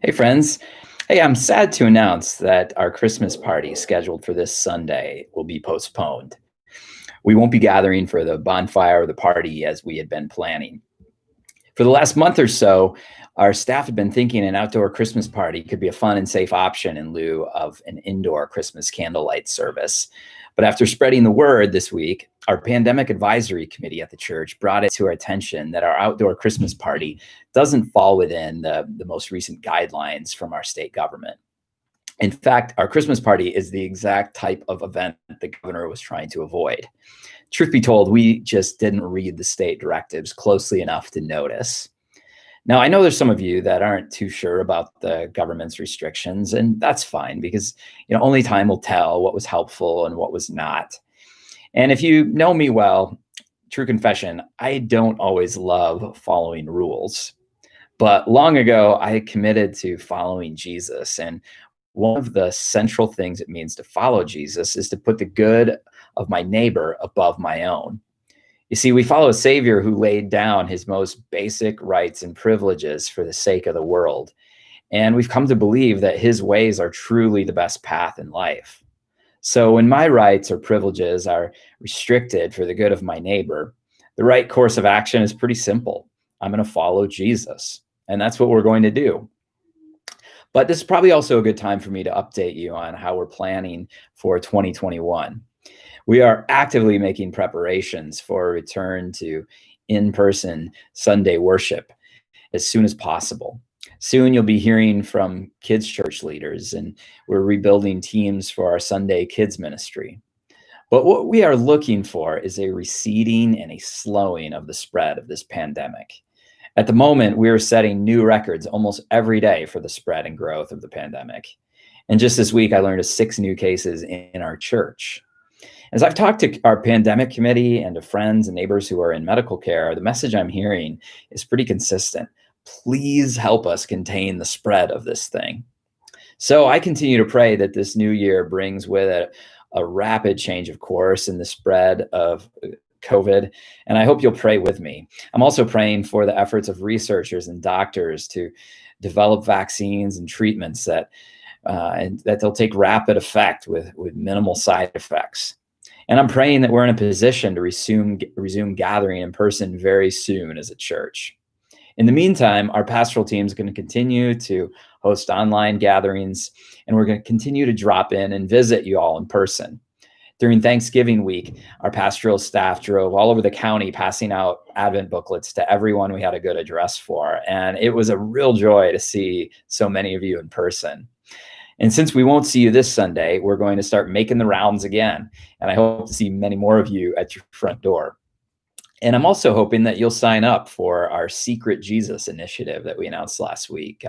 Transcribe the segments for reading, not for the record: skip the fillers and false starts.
Hey, friends. Hey, I'm sad to announce that our Christmas party scheduled for this Sunday will be postponed. We won't be gathering for the bonfire or the party as we had been planning. For the last month or so, our staff had been thinking an outdoor Christmas party could be a fun and safe option in lieu of an indoor Christmas candlelight service. But after spreading the word this week, our pandemic advisory committee at the church brought it to our attention that our outdoor Christmas party doesn't fall within the most recent guidelines from our state government. In fact, our Christmas party is the exact type of event the governor was trying to avoid. Truth be told, we just didn't read the state directives closely enough to notice. Now, I know there's some of you that aren't too sure about the government's restrictions, and that's fine because only time will tell what was helpful and what was not. And if you know me well, true confession, I don't always love following rules. But long ago, I committed to following Jesus. And one of the central things it means to follow Jesus is to put the good of my neighbor above my own. You see, we follow a Savior who laid down his most basic rights and privileges for the sake of the world. And we've come to believe that his ways are truly the best path in life. So when my rights or privileges are restricted for the good of my neighbor, the right course of action is pretty simple. I'm going to follow Jesus. And that's what we're going to do. But this is probably also a good time for me to update you on how we're planning for 2021. We are actively making preparations for a return to in-person Sunday worship as soon as possible. Soon you'll be hearing from kids' church leaders, and we're rebuilding teams for our Sunday kids ministry. But what we are looking for is a receding and a slowing of the spread of this pandemic. At the moment, we are setting new records almost every day for the spread and growth of the pandemic. And just this week, I learned of 6 new cases in our church. As I've talked to our pandemic committee and to friends and neighbors who are in medical care, the message I'm hearing is pretty consistent. Please help us contain the spread of this thing. So I continue to pray that this new year brings with it a rapid change of course in the spread of COVID, and I hope you'll pray with me. I'm also praying for the efforts of researchers and doctors to develop vaccines and treatments that they'll take rapid effect with minimal side effects. And I'm praying that we're in a position to resume gathering in person very soon as a church. In the meantime, our pastoral team is going to continue to host online gatherings, and we're going to continue to drop in and visit you all in person. During Thanksgiving week, our pastoral staff drove all over the county passing out Advent booklets to everyone we had a good address for. And it was a real joy to see so many of you in person. And since we won't see you this Sunday, we're going to start making the rounds again. And I hope to see many more of you at your front door. And I'm also hoping that you'll sign up for our Secret Jesus initiative that we announced last week.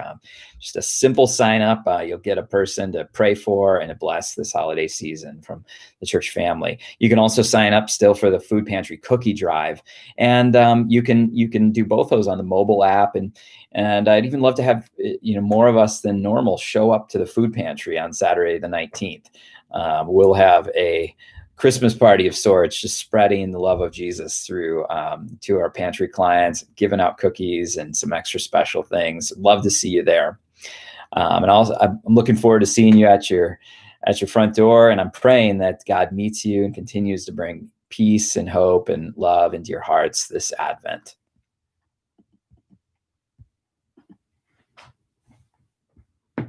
Just a simple sign up. You'll get a person to pray for and to bless this holiday season from the church family. You can also sign up still for the food pantry cookie drive. And you can do both those on the mobile app. And I'd even love to have more of us than normal show up to the food pantry on Saturday the 19th. We'll have a Christmas party of sorts, just spreading the love of Jesus through to our pantry clients, giving out cookies and some extra special things. Love to see you there. And also, I'm looking forward to seeing you at your front door. And I'm praying that God meets you and continues to bring peace and hope and love into your hearts this Advent.